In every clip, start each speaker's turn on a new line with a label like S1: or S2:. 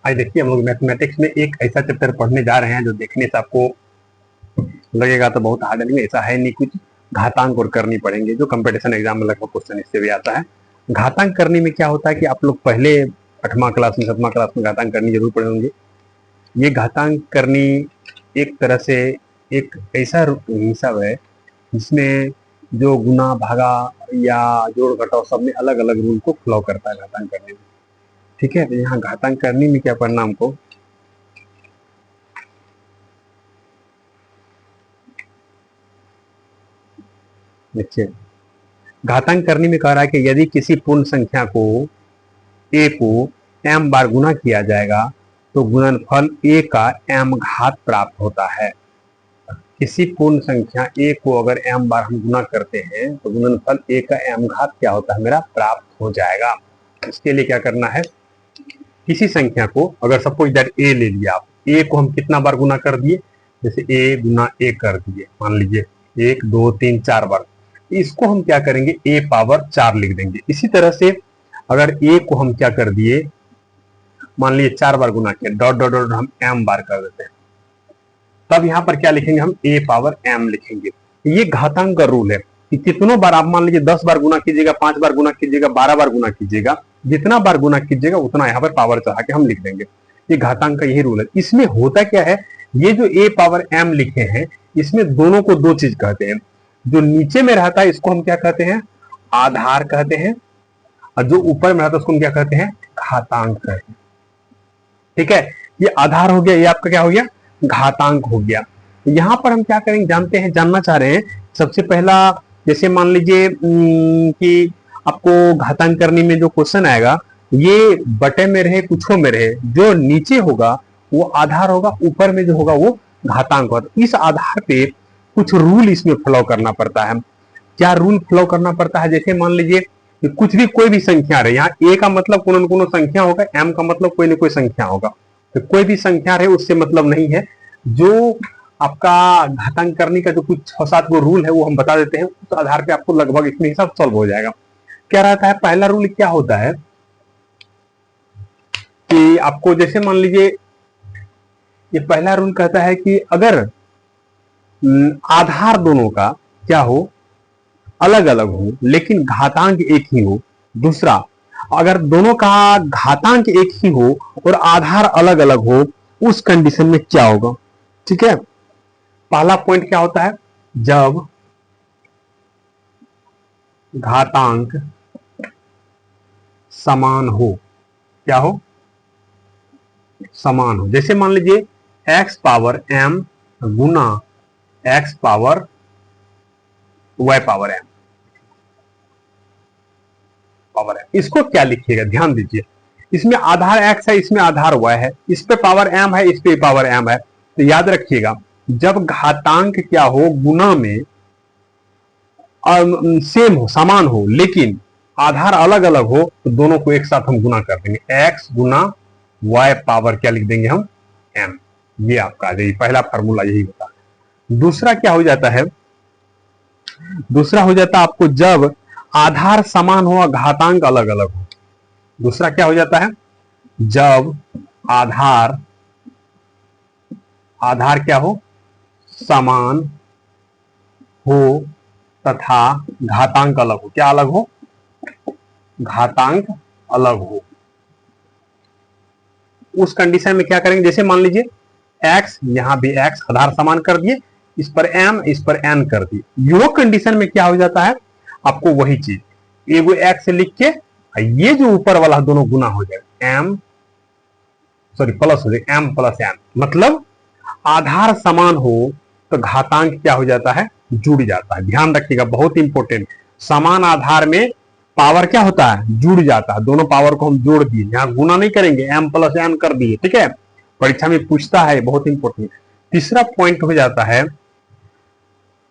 S1: आज देखिए हम लोग मैथमेटिक्स में एक ऐसा चैप्टर पढ़ने जा रहे हैं जो देखने से आपको लगेगा तो बहुत हार्ड, नहीं ऐसा है नहीं, कुछ घातांक और करनी पड़ेंगे जो कंपटीशन एग्जाम में लगभग क्वेश्चन इससे भी आता है। घातांक करने में क्या होता है कि आप लोग पहले 8वां क्लास में 7वां क्लास में घातांक करनी जरूर पड़े होंगे। ये घातांक करनी एक तरह से एक ऐसा हिसाब है जिसमें जो गुना भागा या जोड़ घटाव सब में अलग अलग रूल को फॉलो करता है घातांक करने में। ठीक है, तो यहाँ घातांक करने में क्या पढ़ना हमको, देखिए घातांक करने में कह रहा है कि यदि किसी पूर्ण संख्या को a को m बार गुना किया जाएगा तो गुणनफल a का m घात प्राप्त होता है। किसी पूर्ण संख्या a को अगर m बार हम गुना करते हैं तो गुणनफल a का m घात क्या होता है, मेरा प्राप्त हो जाएगा। इसके लिए क्या करना है, किसी संख्या को अगर सपोज दैट a ले लिया, आप a को हम कितना बार गुना कर दिए, जैसे a गुना a कर दिए, मान लीजिए 1 2 3 4 बार, इसको हम क्या करेंगे a पावर 4 लिख देंगे। इसी तरह से अगर a को हम क्या कर दिए, मान लीजिए 4 बार गुना किया, डॉट डॉट डॉट हम m बार कर देते हैं, तब यहां पर क्या लिखेंगे, हम a पावर m लिखेंगे। ये घातांक का रूल है कि कितनों बार आप मान लीजिए 10 बार गुना कीजिएगा, 5 बार गुना कीजिएगा, 12 बार गुना कीजिएगा, जितना बार गुना कीजिएगा उतना यहाँ पर पावर चढ़ा के हम लिख देंगे। ये घातांक का यही रूल है। इसमें होता क्या है, ये जो a पावर m लिखे हैं इसमें दोनों को दो चीज कहते हैं। जो नीचे में रहता है इसको हम क्या कहते हैं, आधार कहते हैं, और जो ऊपर में रहता है उसको हम क्या कहते हैं, घातांक कहते हैं। ठीक है, ये आधार हो गया, ये आपका क्या हो गया, घातांक हो गया। यहां पर हम क्या करेंगे जानते हैं, जानना चाह रहे हैं। सबसे पहला जैसे मान लीजिए कि आपको घातांक करने में जो क्वेश्चन आएगा ये बटे में रहे कुछों में रहे, जो नीचे होगा वो आधार होगा, ऊपर में जो होगा वो घातांक होगा। इस आधार पे कुछ रूल इसमें फॉलो करना पड़ता है। क्या रूल फॉलो करना पड़ता है, जैसे मान लीजिए कि कुछ भी कोई भी संख्या रहे, यहाँ a का मतलब कोनो न कोनो संख्या होगा, m का मतलब कोई न कोई संख्या होगा, तो कोई भी संख्या रहे उससे मतलब नहीं है। जो आपका घातांक करने का जो कुछ 6-7 गो रूल है वो हम बता देते हैं, उस आधार पे आपको लगभग इसमें हिसाब सॉल्व हो जाएगा। क्या रहता है, पहला रूल क्या होता है कि आपको जैसे मान लीजिए ये पहला रूल कहता है कि अगर आधार दोनों का क्या हो, अलग अलग हो लेकिन घातांक एक ही हो। दूसरा, अगर दोनों का घातांक एक ही हो और आधार अलग अलग हो, उस कंडीशन में क्या होगा। ठीक है, पहला पॉइंट क्या होता है, जब घातांक समान हो, क्या हो, समान हो। जैसे मान लीजिए x पावर m गुना x power y power m, इसको क्या लिखिएगा, ध्यान दीजिए, इसमें आधार x है, इसमें आधार y है, इस पे पावर m है, इस पे पावर m है। तो याद रखिएगा जब घातांक क्या हो, गुना में सेम हो, समान हो, लेकिन आधार अलग अलग हो, तो दोनों को एक साथ हम गुना कर देंगे, x गुना y पावर क्या लिख देंगे हम, m। ये आपका आ जाएगी, पहला फार्मूला यही होता है। दूसरा क्या हो जाता है, दूसरा हो जाता है आपको जब आधार समान हो और घातांक अलग अलग हो। दूसरा क्या हो जाता है, जब आधार क्या हो, समान हो तथा घातांक अलग हो। क्या अलग हो, घातांक अलग हो। उस कंडीशन में क्या करेंगे, जैसे मान लीजिए x, यहां भी x आधार समान कर दिए, इस पर m इस पर n कर दिए। यो कंडीशन में क्या हो जाता है, आपको वही चीज एगो x लिख के ये जो ऊपर वाला दोनों गुना हो जाएगा, m सॉरी प्लस हो जाएगा, m प्लस n, मतलब आधार समान हो तो घातांक क्या हो जाता है, जुड़ जाता है। ध्यान रखिएगा, बहुत इंपॉर्टेंट, समान आधार में पावर क्या होता है, जुड़ जाता है। दोनों पावर को हम जोड़ दिए, यहां गुना नहीं करेंगे, m प्लस n कर दिए। ठीक है, परीक्षा में पूछता है, बहुत इंपॉर्टेंट। तीसरा पॉइंट हो जाता है,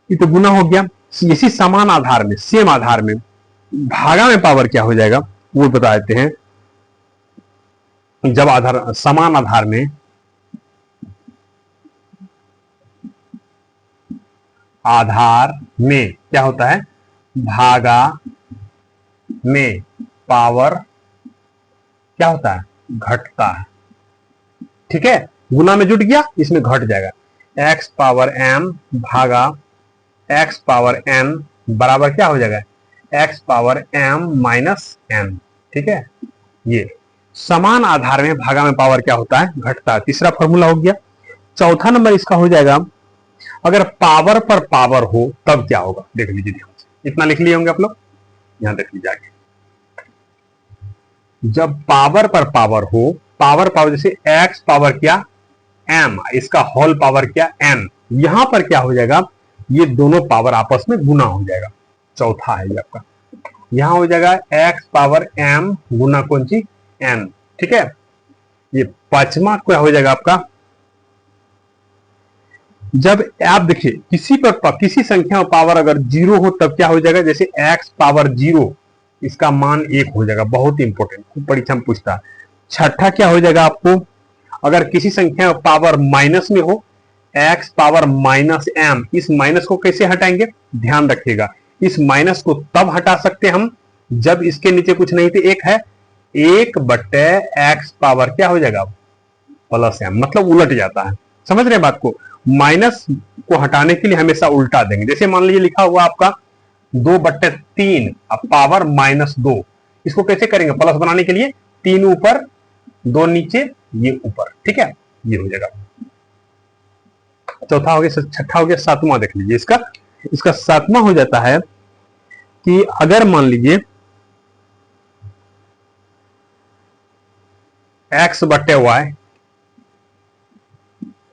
S1: ये तो गुना हो गया, इसी समान आधार में, सेम आधार में भागा में पावर क्या हो जाएगा वो बता देते हैं। जब आधार समान आधार में क्या होता है, भागा में पावर क्या होता है, घटता है। ठीक है, गुना में जुट गया, इसमें घट जाएगा। एक्स पावर एम भागा एक्स पावर एन बराबर क्या हो जाएगा, x power m minus n. ठीक है, ये समान आधार में भागा में पावर क्या होता है, घटता है। तीसरा फॉर्मूला हो गया। चौथा नंबर इसका हो जाएगा, अगर पावर पर पावर हो तब क्या होगा, देख लीजिए ध्यान से। इतना लिख लिए होंगे आप लोग, यहां देख लीजिए आगे। जब पावर पर पावर हो, पावर पावर जैसे एक्स पावर क्या एम, इसका होल पावर क्या एन, यहां पर क्या हो जाएगा, ये दोनों पावर आपस में गुना हो जाएगा। चौथा है ये आपका, यहां हो जाएगा एक्स पावर एम गुना कौन सी एन। ठीक है, ये पांचवा क्या हो जाएगा आपका, जब आप देखिए किसी पर किसी संख्या में पावर अगर जीरो हो तब क्या हो जाएगा, जैसे एक्स पावर जीरो, इसका मान एक हो जाएगा। बहुत ही इंपॉर्टेंट, परीक्षा में पूछता है। छठा क्या हो जाएगा आपको, अगर किसी संख्या में पावर माइनस में हो, एक्स पावर माइनस एम, इस माइनस को कैसे हटाएंगे, ध्यान रखिएगा। इस माइनस को तब हटा सकते हम जब इसके नीचे कुछ नहीं थे, एक है, एक बट्टे एक्स पावर क्या हो जाएगा प्लस एम, मतलब उलट जाता है। समझ रहे बात को, माइनस को हटाने के लिए हमेशा उल्टा देंगे। जैसे मान लीजिए लिखा हुआ आपका 2/3 पावर -2, इसको कैसे करेंगे प्लस बनाने के लिए, 3 ऊपर 2 नीचे, ये ऊपर। ठीक है, ये हो जाएगा। चौथा हो गया, छठा हो गया, सातवां देख लीजिए इसका। इसका सातवां हो जाता है कि अगर मान लीजिए x/y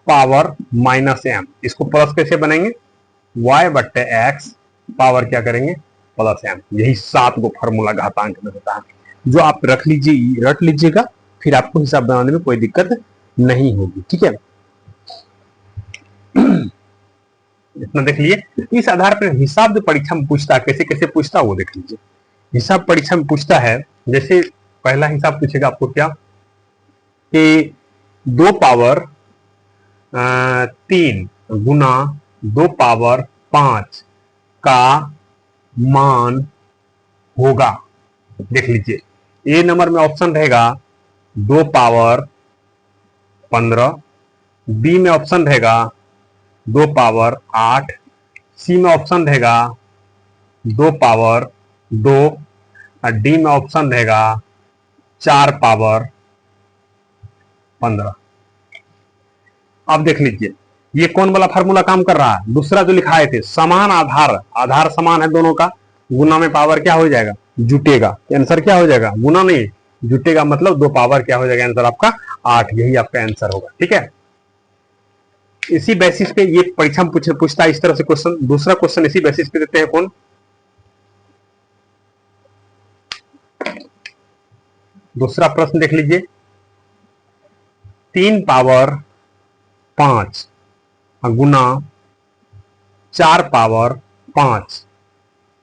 S1: पावर -m, इसको प्लस कैसे बनेंगे, y/x पावर क्या करेंगे प्लस m। यही 7 को फॉर्मूला घातांक में होता है, जो आप रख लीजिएगा, फिर आपको हिसाब बनाने में कोई दिक्कत नहीं होगी। ठीक है, इतना देख लिए। इस आधार पर हिसाब जो परीक्षा में पूछता है, कैसे कैसे पूछता है वो देख लीजिए। हिसाब परीक्षा में पूछता है, जैसे पहला हिसाब पूछेगा आपको क्या, कि 2 पावर 3 गुना 2 पावर 5 का मान होगा। देख लीजिए, ए नंबर में ऑप्शन रहेगा 2 पावर 15, बी में ऑप्शन रहेगा 2 पावर 8, सी में ऑप्शन रहेगा 2 पावर 2, और डी में ऑप्शन रहेगा 4 पावर 15। अब देख लीजिए, ये कौन वाला फार्मूला काम कर रहा है, दूसरा जो लिखाए थे, समान आधार, आधार समान है दोनों का, गुना में पावर क्या हो जाएगा, जुटेगा। आंसर क्या हो जाएगा, गुना नहीं जुटेगा, मतलब 2 पावर क्या हो जाएगा, आंसर आपका 8, यही आपका आंसर होगा। ठीक है, इसी बेसिस पे ये परीक्षा में पूछता है इस तरह से क्वेश्चन। दूसरा क्वेश्चन इसी बेसिस पे देते हैं कौन, दूसरा प्रश्न देख लीजिए, 3 पावर 5 गुना 4 पावर 5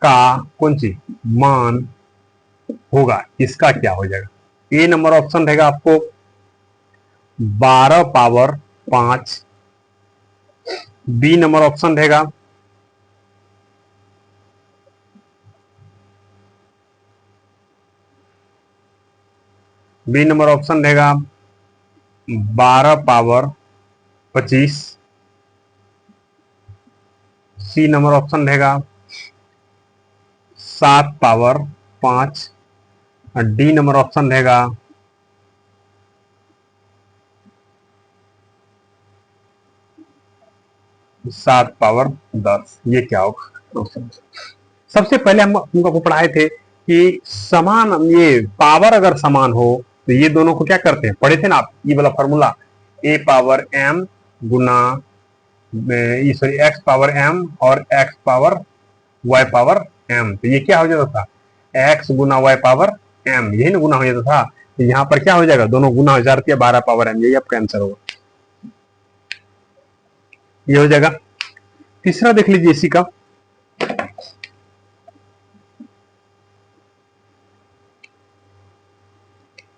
S1: का कौन सी मान होगा, इसका क्या हो जाएगा। ए नंबर ऑप्शन रहेगा आपको 12 पावर 5, बी नंबर ऑप्शन रहेगा 12 पावर 25, सी नंबर ऑप्शन रहेगा 7 पावर 5, और डी नंबर ऑप्शन रहेगा 7 पावर 10। ये क्या होगा, सबसे पहले हम तुमको पढ़ाए थे कि समान, ये पावर अगर समान हो तो ये दोनों को क्या करते हैं, पढ़े थे ना आप, ये वाला फॉर्मूला, ए पावर एम गुना सॉरी एक्स पावर एम और x power y power m, तो ये क्या हो जाता था, एक्स गुना वाई पावर एम, यही ना गुना हो जाता था। तो यहाँ पर क्या हो जाएगा, दोनों गुना हो जाती है, 12 पावर एम, यही आपका आंसर होगा, ये हो जाएगा। तीसरा देख लीजिए इसी का,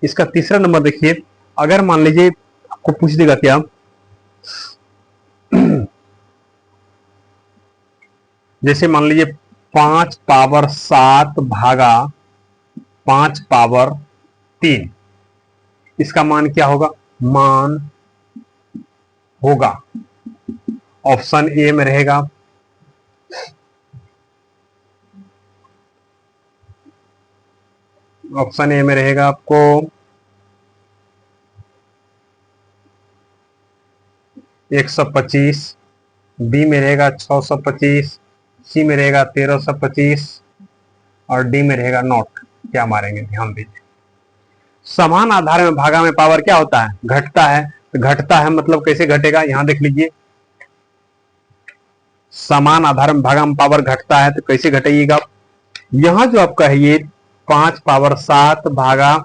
S1: इसका तीसरा नंबर देखिए, अगर मान लीजिए आपको पूछ देगा क्या, जैसे मान लीजिए 5 पावर 7 भागा 5 पावर 3, इसका मान क्या होगा, मान होगा। ऑप्शन ए में रहेगा आपको 125, बी में रहेगा 625, सी में रहेगा 1325 और डी में रहेगा नॉट। क्या मारेंगे, ध्यान दीजिए। समान आधार में भागा में पावर क्या होता है, घटता है। तो घटता है मतलब कैसे घटेगा, यहां देख लीजिए। समान आधार में भागा में पावर घटता है तो कैसे घटेगा। यहां जो आपका है ये 5 पावर 7 भागा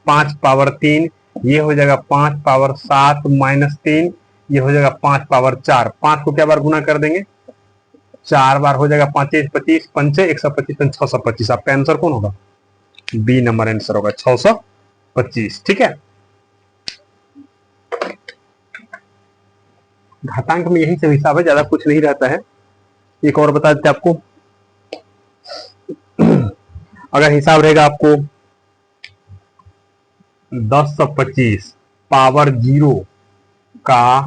S1: 5 पावर 3, ये हो जाएगा 5 पावर 7 माइनस 3, ये हो जाएगा 5 पावर 4। 5 को क्या बार गुना कर देंगे, 4 बार हो जाएगा। 5 25, 5 125, 625। आपका आंसर कौन होगा, बी नंबर आंसर होगा 625। ठीक है, घातांक में यही सब हिसाब है, ज्यादा कुछ नहीं रहता है। एक और बता देते आपको, अगर हिसाब रहेगा आपको 1025 पावर 0 का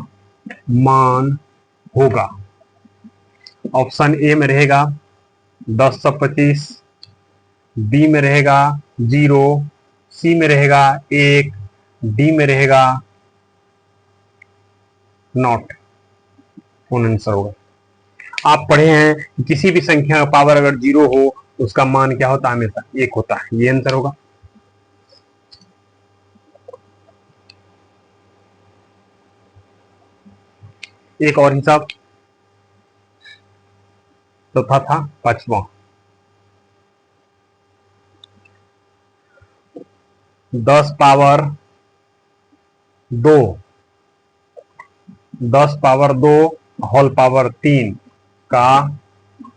S1: मान होगा। ऑप्शन ए में रहेगा 1025, बी में रहेगा 0, सी में रहेगा 1, डी में रहेगा नॉट। कौन आंसर होगा। आप पढ़े हैं किसी भी संख्या का पावर अगर 0 हो उसका मान क्या होता है, हमेशा 1 होता है। ये आंसर होगा। एक और हिसाब तो था 5वां। 10 पावर 2, 10 पावर 2 होल पावर 3 का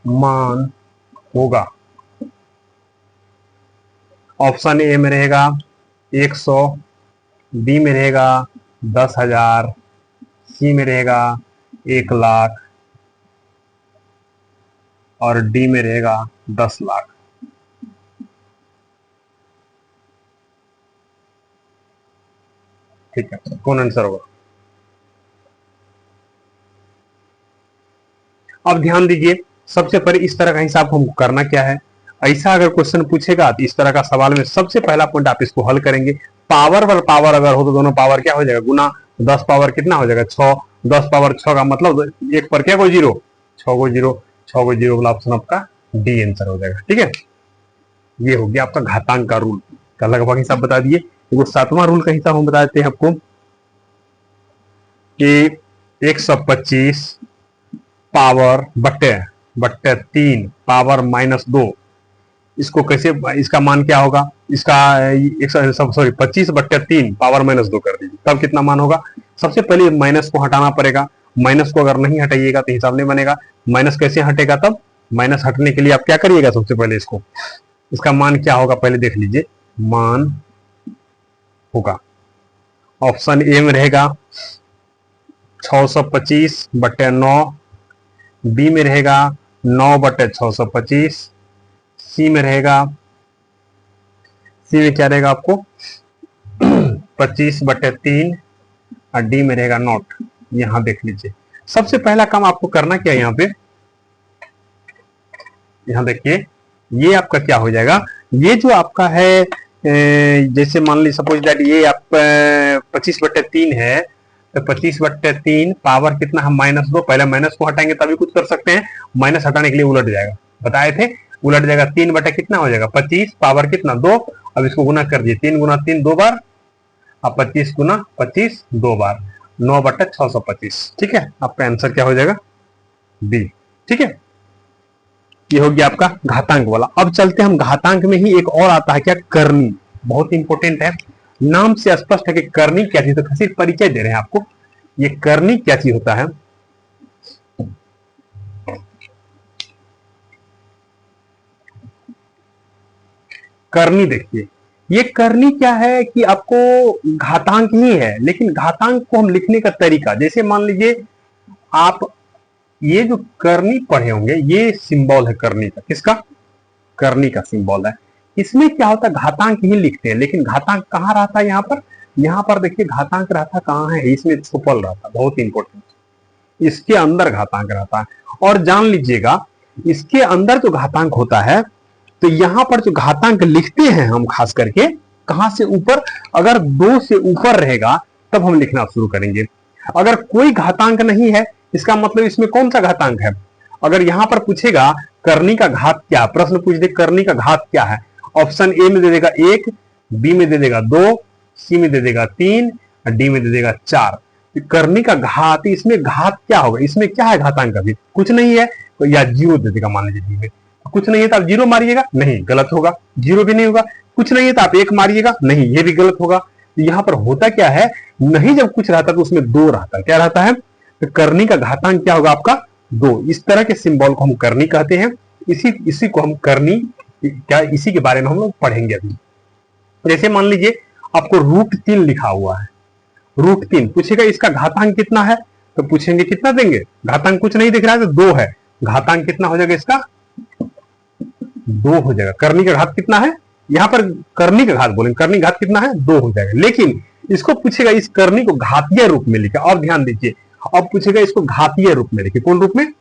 S1: मान होगा। ऑप्शन ए में रहेगा 100, बी में रहेगा 10,000, सी में रहेगा 1,00,000 और डी में रहेगा 10,00,000। ठीक है, कौन आंसर होगा। अब ध्यान दीजिए, सबसे पहले इस तरह का हिसाब हमको करना क्या है। ऐसा अगर क्वेश्चन पूछेगा तो इस तरह का सवाल में सबसे पहला पॉइंट आप इसको हल करेंगे। पावर पर पावर अगर हो तो दोनों पावर क्या हो जाएगा, गुना। 10 पावर कितना हो जाएगा 6, 10 पावर 6 का मतलब एक पर क्या को 0, 6 को 0, 6 को 0 वाला ऑप्शन आपका डी आंसर हो जाएगा। ठीक है, ये हो गया आपका घातांक का रूल का लगभग हिसाब बता दिए। वो 7वां रूल का हिसाब हम बता देते हैं आपको कि 125 पावर बट्टे 3 पावर -2, इसको कैसे, इसका मान क्या होगा, इसका 25/3 पावर -2 कर दीजिए, तब कितना मान होगा। सबसे पहले माइनस को हटाना पड़ेगा। माइनस को अगर नहीं हटाइएगा तो हिसाब नहीं बनेगा। माइनस कैसे हटेगा, तब माइनस हटने के लिए आप क्या करिएगा, सबसे पहले इसका मान क्या होगा पहले देख लीजिए। मान होगा, ऑप्शन ए में रहेगा 625/9, बी में रहेगा 9/625, सी में क्या रहेगा आपको 25/3 और डी में रहेगा नॉट। यहां देख लीजिए, सबसे पहला काम आपको करना क्या है, यहां देखिए, ये आपका क्या हो जाएगा। ये जो आपका है जैसे मान ली सपोज दैट ये आप 25/3 है, तो 25/3 पावर कितना है -2। पहले माइनस को हटाएंगे तभी कुछ कर सकते हैं। माइनस हटाने के लिए उलट जाएगा, बताए थे, उलट जाएगा। 3 बटे कितना हो जाएगा 25, पावर कितना 2। अब इसको गुना कर दिए, 3 गुना 3 2 बार, अब 25 गुना 25 2 बार, 9/625। ठीक है, आपका आंसर क्या हो जाएगा, बी। ठीक है, ये हो गया आपका घातांक वाला। अब चलते हम घातांक में ही एक और आता है क्या, करनी। बहुत इंपॉर्टेंट है, नाम से स्पष्ट है कि करनी क्या चीज। तो सिर्फ परिचय दे रहे हैं आपको, ये करनी क्या चीज होता है। करनी देखिए, ये करनी क्या है कि आपको घातांक ही है, लेकिन घातांक को हम लिखने का तरीका, जैसे मान लीजिए आप ये जो करनी पढ़े होंगे, ये सिंबल है करनी का। किसका, करनी का सिंबल है। इसमें क्या होता है, घातांक ही लिखते हैं, लेकिन घातांक कहां रहता है, यहां पर यहाँ पर देखिए घातांक रहता कहाँ है, इसमें छुपल रहता, बहुत इंपॉर्टेंट, इसके अंदर घातांक रहता है। और जान लीजिएगा इसके अंदर जो घातांक होता है, तो यहां पर जो घातांक लिखते हैं हम खास करके कहां से ऊपर, अगर 2 से ऊपर रहेगा तब हम लिखना शुरू करेंगे। अगर कोई घातांक नहीं है इसका मतलब इसमें कौन सा घातांक है। अगर यहां पर पूछेगा करनी का घात क्या, प्रश्न पूछ दे करनी का घात क्या है, ऑप्शन ए में दे देगा 1, बी में दे देगा 2, सी में दे देगा 3 और डी में दे देगा 4। करनी का घात, इसमें घात क्या होगा, इसमें क्या है घातांक, अभी कुछ नहीं है तो या 0 दे देगा, मान लीजिए डी में कुछ नहीं है तो आप 0 मारिएगा, नहीं गलत होगा, 0 भी नहीं होगा। कुछ नहीं है तो आप 1 मारिएगा, नहीं ये भी गलत होगा। यहां पर होता क्या है, नहीं जब कुछ रहता तो उसमें 2 रहता, क्या रहता है, तो करनी का घातांक क्या होगा आपका 2। इस तरह के सिंबल को हम करनी कहते हैं। इसी को हम करनी क्या, इसी के बारे में हम लोग पढ़ेंगे अभी। जैसे मान लीजिए आपको √3 लिखा हुआ है, √3 पूछेगा इसका घातांक कितना है, तो पूछेंगे कितना देंगे, घातांक कुछ नहीं दिख रहा है तो 2 है, घातांक कितना हो जाएगा इसका 2 हो जाएगा। करनी का घात कितना है, यहां पर करनी का घात बोलेंगे, करनी घात कितना है 2 हो जाएगा। लेकिन इसको पूछेगा इस करनी को घातीय रूप में लिखे, और ध्यान दीजिए अब पूछेगा इसको घातीय रूप में लिखे, कौन रूप में,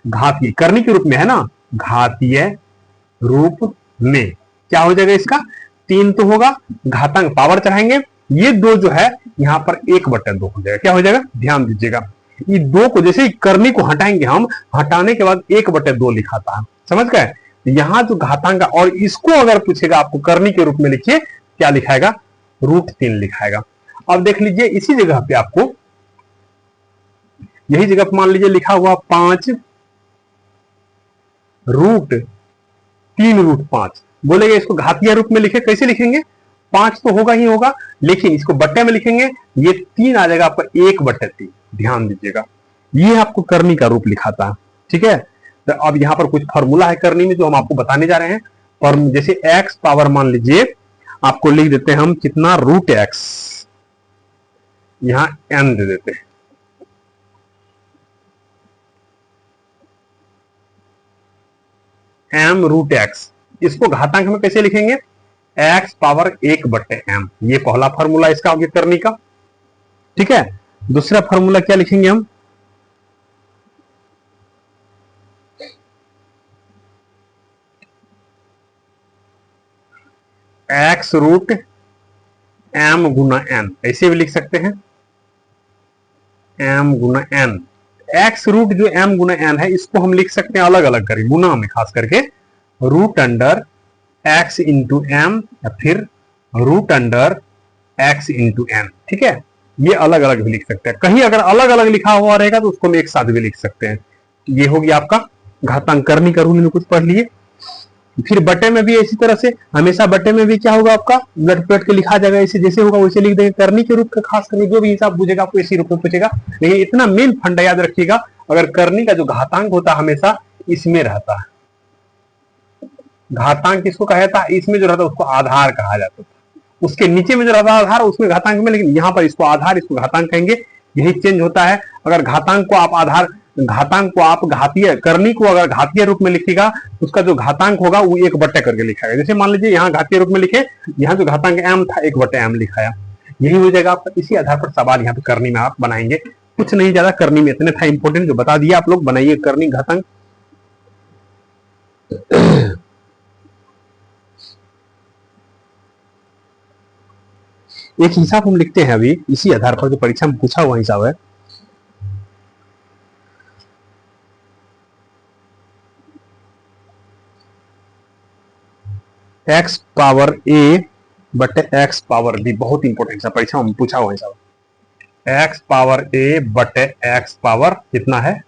S1: घातीय, करनी के रूप में है ना, घातीय रूप में क्या हो जाएगा इसका 3 तो होगा, घातांक पावर चढ़ाएंगे, ये 2 जो है यहां पर 1/2 हो जाएगा, क्या हो जाएगा, ध्यान दीजिएगा ये 2 को जैसे करनी को हटाएंगे हम, हटाने के बाद 1/2 लिखाता है, समझ गए। यहां जो घातांक, और इसको अगर पूछेगा आपको करनी के रूप में लिखिए, क्या लिखाएगा √3 लिखाएगा। अब देख लीजिए इसी जगह पे आपको, यही जगह पे मान लीजिए लिखा हुआ 5 √3 बोलेंगे इसको घातीय रूप में लिखे, कैसे लिखेंगे, 5 तो होगा ही होगा, लेकिन इसको बट्टे में लिखेंगे, ये 3 आ जाएगा आपका 1/3। ध्यान दीजिएगा ये आपको करनी का रूप लिखाता है, ठीक है। तो अब यहां पर कुछ फॉर्मूला है करनी में जो हम आपको बताने जा रहे हैं। और जैसे x पावर मान लीजिए आपको लिख देते हैं हम कितना √x, यहां n दे देते हैं, m√x, इसको घातांक में कैसे लिखेंगे, x पावर 1/m, ये पहला फॉर्मूला इसका हो गया करनी का, ठीक है। दूसरा फॉर्मूला क्या लिखेंगे हम, x√m गुना n, ऐसे भी लिख सकते हैं m गुना n। x रूट जो m गुना n है इसको हम लिख सकते हैं अलग अलग करके, गुना में खास करके √x इंटू m या फिर √x इंटू n, ठीक है। ये अलग अलग भी लिख सकते हैं, कहीं अगर अलग अलग लिखा हुआ रहेगा तो उसको हम एक साथ भी लिख सकते हैं। ये हो गया आपका घातांक, करनी का रूल में कुछ पढ़ लिए। फिर बटे में भी इसी तरह से, हमेशा बटे में भी क्या होगा आपका ब्लड प्लेट के लिखा जाएगा, इसे जैसे होगा वैसे लिख देंगे। करनी के रूप का खास करके जो भी हिसाब पूछेगा आपको इसी रूप में पूछेगा, लेकिन इतना मेन फंडा याद रखिएगा, अगर करनी का जो घातांक होता है हमेशा इसमें रहता है। घातांक किसको कहा जाता है, इसमें जो रहता है उसको आधार कहा जाता है, उसके नीचे में जो रहता है आधार उसमें घातांक में, लेकिन यहाँ पर इसको आधार इसको घातांक कहेंगे, यही चेंज होता है। अगर घातांक को आप आधार, घातांक को आप घातीय, करनी को अगर घातीय रूप में लिखिएगा उसका जो घातांक होगा वो 1/, करके लिखाएगा। जैसे मान लीजिए यहाँ घातीय रूप में लिखे, यहाँ जो घातांक m था 1/m लिखाया, यही हो जाएगा आपका। इसी आधार पर सवाल यहाँ पे करनी में आप बनाएंगे, कुछ नहीं ज्यादा करनी में इतने था इंपॉर्टेंट जो बता दिया, आप लोग बनाइए करनी घातांक। एक हिसाब हम लिखते हैं अभी इसी आधार पर, जो परीक्षा में पूछा हुआ हिसाब है। x पावर a बटे x पावर b, बहुत इंपॉर्टेंट है, परीक्षा में पूछा हुआ हिसाब। x पावर a बटे x पावर कितना है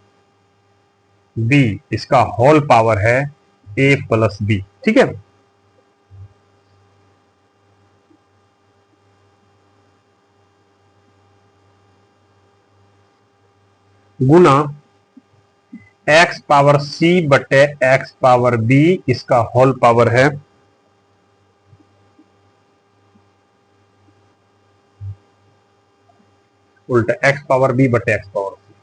S1: b, इसका होल पावर है a प्लस b, ठीक है। गुना x पावर c बटे x पावर b, इसका होल पावर है उल्टा x पावर b बटे x power c,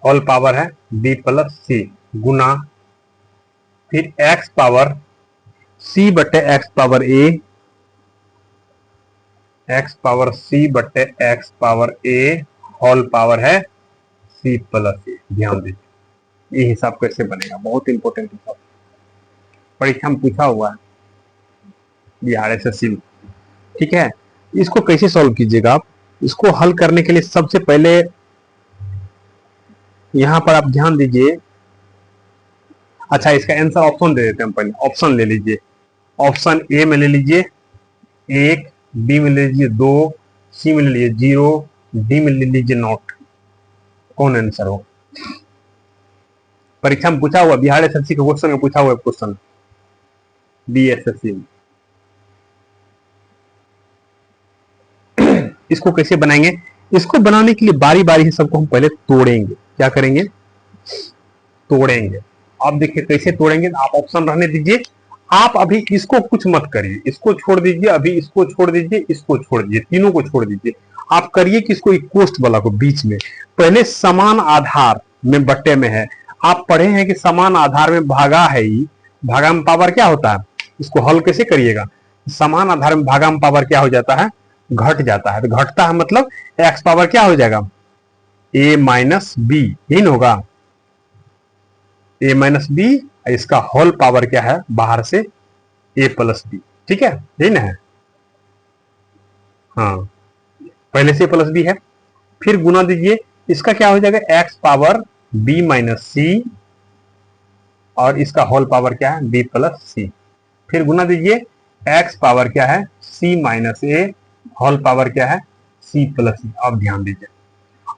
S1: whole power है b प्लस c, गुना फिर x पावर c बटे x power a x power सी बट्टे एक्स पावर ए होल पावर है सी प्लस ए। ध्यान दीजिए ये हिसाब कैसे बनेगा, बहुत इंपॉर्टेंट हिसाब, परीक्षा में पूछा हुआ है बिहार एसएससी में। ठीक है, इसको कैसे सॉल्व कीजिएगा आप, इसको हल करने के लिए सबसे पहले यहां पर आप ध्यान दीजिए। अच्छा, इसका आंसर ऑप्शन दे देते हैं, पहले ऑप्शन ले लीजिए। ऑप्शन ए में ले लीजिए 1, बी में ले लीजिए 2, सी में ले लीजिए 0, डी में ले लीजिए नॉट। कौन आंसर हो? परीक्षा में पूछा हुआ, बिहार एसएससी के क्वेश्चन में पूछा हुआ क्वेश्चन, बीएसएससी में। इसको कैसे बनाएंगे? इसको बनाने के लिए बारी बारी से सबको हम पहले तोड़ेंगे। क्या करेंगे? तोड़ेंगे। आप देखिए कैसे तोड़ेंगे, आप ऑप्शन रहने दीजिए। आप अभी इसको कुछ मत करिए, इसको छोड़ दीजिए, अभी इसको छोड़ दीजिए, इसको छोड़ दीजिए, तीनों को छोड़ दीजिए। आप करिए कि इसको इक्वस्ट वाला को बीच में, पहले समान आधार में बट्टे में है। आप पढ़े हैं कि समान आधार में भागा है ही, भागा में पावर क्या होता है? इसको हल कैसे करिएगा? समान आधार में भागा में पावर क्या हो जाता है? घट जाता है। तो घटता है मतलब एक्स पावर क्या हो जाएगा? ए माइनस बी, यही होगा ए माइनस बी, इसका होल पावर क्या है बाहर से? ए प्लस बी। ठीक है, यही ना है? हाँ, पहले से प्लस बी है, फिर गुना दीजिए, इसका क्या हो जाएगा? एक्स पावर बी माइनस सी, और इसका होल पावर क्या है? बी प्लस सी। फिर गुना दीजिए, एक्स पावर क्या है? सी माइनस ए, होल पावर क्या है? सी प्लस सी। अब ध्यान दीजिए,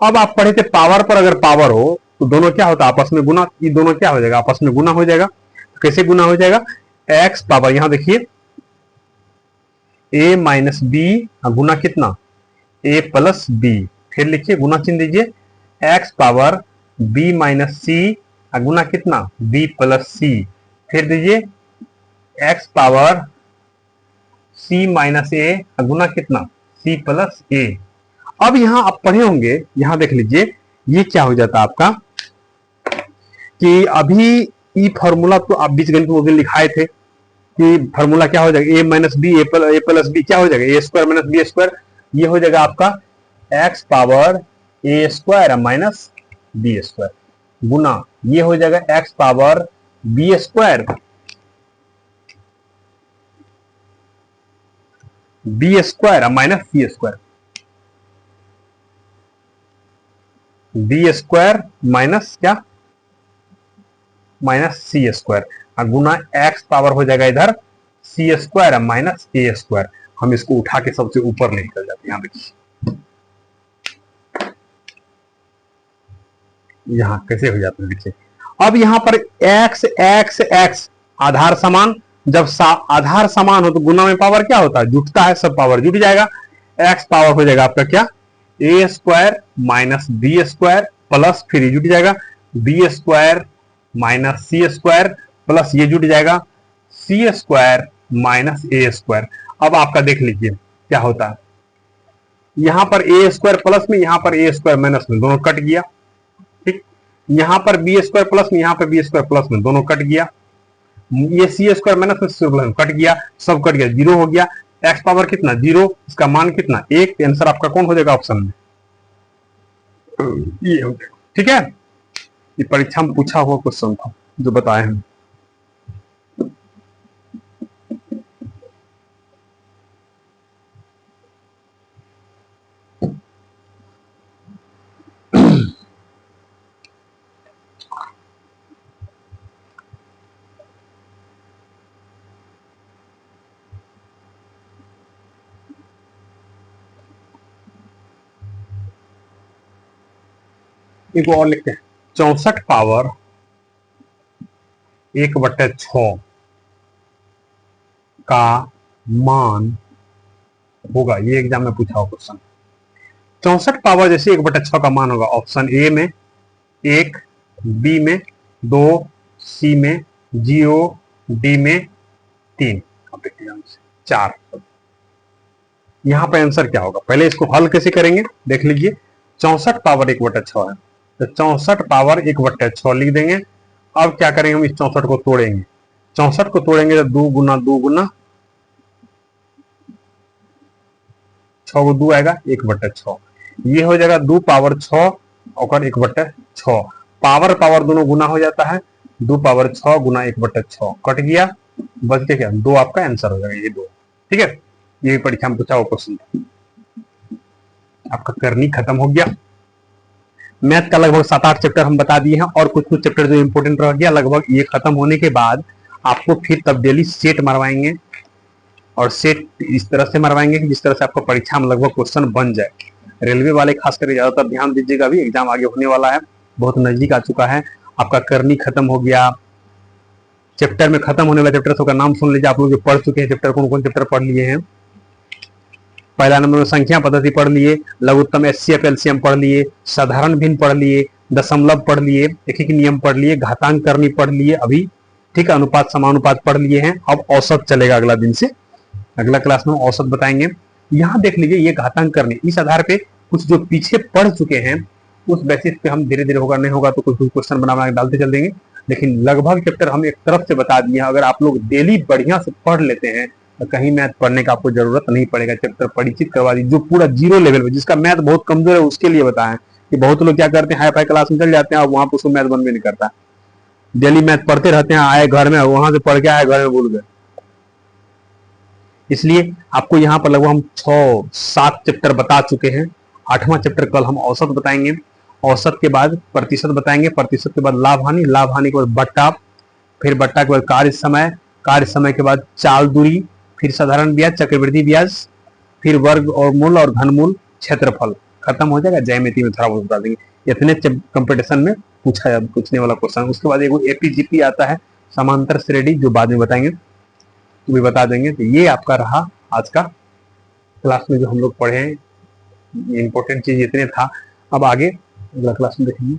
S1: अब आप पढ़े थे पावर पर अगर पावर हो तो दोनों क्या होता है? आपस में गुना। ये दोनों क्या हो जाएगा? आपस में गुना हो जाएगा। कैसे गुना हो जाएगा? एक्स पावर, यहां देखिए ए माइनस बी गुना कितना? ए प्लस बी। फिर लिखिए, गुना चिन्ह दीजिए, एक्स पावर बी माइनस सी गुना कितना? बी प्लस सी। फिर दीजिए एक्स पावर सी माइनस ए गुना कितना? सी प्लस ए। अब यहां आप पढ़े होंगे, यहां देख लीजिए, ये क्या हो जाता है आपका कि अभी ई फॉर्मूला तो आप बीजगणित में लिखाए थे कि फॉर्मूला क्या हो जाएगा? A minus B A plus B क्या हो जाएगा? A square minus B square. ये हो जाएगा आपका X power A square minus B square गुना ये हो जाएगा x power B square minus C square, B square minus क्या? माइनस सी स्क्वायर गुना एक्स पावर हो जाएगा इधर C square minus A square. हम इसको उठा के सबसे ऊपर ले निकल जाते हैं। यहां देखिए यहां कैसे हो जाता है, देखिए अब यहां पर एक्स एक्स एक्स आधार समान, जब आधार समान हो तो गुना में पावर क्या होता है? जुटता है, सब पावर जुट जाएगा। एक्स पावर हो जाएगा आपका क्या? A square minus B square plus, फिर ये जुट जाएगा B square minus C square plus ये जुट जाएगा C square minus A square. अब आपका देख लीजिए क्या होता है, यहां पर ए स्क्वायर प्लस में, यहां पर ए स्क्वायर माइनस में, दोनों कट गया। ठीक, यहां पर बी स्क्वायर प्लस में, यहां पर बी स्क्वायर प्लस में, दोनों कट गया। ये सी स्क्वायर माइनस में सी प्लस में कट गया, सब कट गया, जीरो हो गया। एक्स पावर कितना? जीरो, इसका मान कितना? एक। आंसर आपका कौन हो जाएगा ऑप्शन में? ये हो जाएगा। ठीक है, ये परीक्षा में पूछा हुआ क्वेश्चन था जो बताए हैं। एक और लिखते हैं, 64 पावर 1/6 का मान होगा। ये एग्जाम में पूछा हुआ क्वेश्चन। 64 पावर जैसे 1/6 का मान होगा ऑप्शन ए में 1, बी में 2, सी में 0, डी में 3, 4। यहां पर आंसर क्या होगा? पहले इसको हल कैसे करेंगे देख लीजिए। 64 पावर 1/6 है तो 64 पावर 1/6 लिख देंगे। अब क्या करेंगे? हम इस 64 को तोड़ेंगे। 64 को तोड़ेंगे तो 2 गुना 2 गुना 6 को 2 आएगा 1/6, ये हो जाएगा 2 पावर 6 और 1/6, पावर पावर दोनों गुना हो जाता है, 2 पावर 6 गुना 1/6 कट गया, बच गया क्या 2, आपका आंसर हो जाएगा ये 2। ठीक है, ये परीक्षा में पूछा हुआ क्वेश्चन था। आपका करनी खत्म हो गया। मैथ का लगभग 7-8 चैप्टर हम बता दिए हैं और कुछ कुछ चैप्टर जो इंपोर्टेंट रह गया। लगभग ये खत्म होने के बाद आपको फिर तब डेली सेट मरवाएंगे, और सेट इस तरह से मरवाएंगे कि जिस तरह से आपको परीक्षा में लगभग क्वेश्चन बन जाए। रेलवे वाले खास करके ज्यादातर ध्यान दीजिएगा, अभी एग्जाम आगे होने वाला है, बहुत नजदीक आ चुका है। आपका करनी खत्म हो गया। चैप्टर में खत्म होने वाले चैप्टर का नाम सुन लीजिए। आप लोग जो पढ़ चुके हैं चैप्टर, कौन कौन चैप्टर पढ़ लिए हैं। पहला नंबर में संख्या पद्धति पढ़ लिए, लघुत्तम एचसीएफ एलसीएम पढ़ लिए, साधारण भिन्न पढ़ लिए, दशमलव पढ़ लिए, एक एक नियम पढ़ लिए, घातांक करनी पढ़ लिए अभी। ठीक है, अनुपात समानुपात पढ़ लिए हैं। अब औसत चलेगा अगला दिन से, अगला क्लास में औसत बताएंगे। यहाँ देख लीजिए, ये घातांक करनी, इस आधार पे कुछ जो पीछे पढ़ चुके हैं उस बेसिस पे हम धीरे धीरे, होगा नहीं होगा तो कुछ क्वेश्चन बना डालते चल देंगे, लेकिन लगभग चैप्टर हम एक तरफ से बता दिए हैं। अगर आप लोग डेली बढ़िया से पढ़ लेते हैं तो कहीं मैथ पढ़ने का आपको जरूरत नहीं पड़ेगा। चैप्टर परिचित करवा दी, जो पूरा जीरो लेवल पे, जिसका मैथ बहुत कमजोर है उसके लिए बताएं कि बहुत लोग क्या करते हैं, हाई फाई क्लास में चल जाते हैं और वहां पर उसको मैथ बन भी नहीं करता। डेली मैथ पढ़ते रहते हैं, आए घर में, वहां से पढ़ के आए घर में भूल गए। इसलिए आपको यहाँ पर लगभग हम 6-7 चैप्टर बता चुके हैं। 8वां चैप्टर कल हम औसत बताएंगे, औसत के बाद प्रतिशत बताएंगे, प्रतिशत के बाद लाभ हानि, लाभ हानि के बाद बट्टा, फिर बट्टा के बाद कार्य समय, कार्य समय के बाद चाल दूरी, फिर साधारण ब्याज, चक्रवृद्धि ब्याज, फिर वर्ग और मूल और घनमूल, क्षेत्रफल, खत्म हो जाएगा। ज्यामिति में थोड़ा बहुत बता देंगे। इतने कंपटीशन में पूछने वाला क्वेश्चन। उसके बाद एक एपीजीपी आता है, समांतर श्रेणी, जो बाद में बताएंगे, भी बता देंगे। तो ये आपका रहा आज का क्लास में जो हम लोग पढ़े हैं, इंपॉर्टेंट चीज इतने था। अब आगे अगला क्लास में देखेंगे।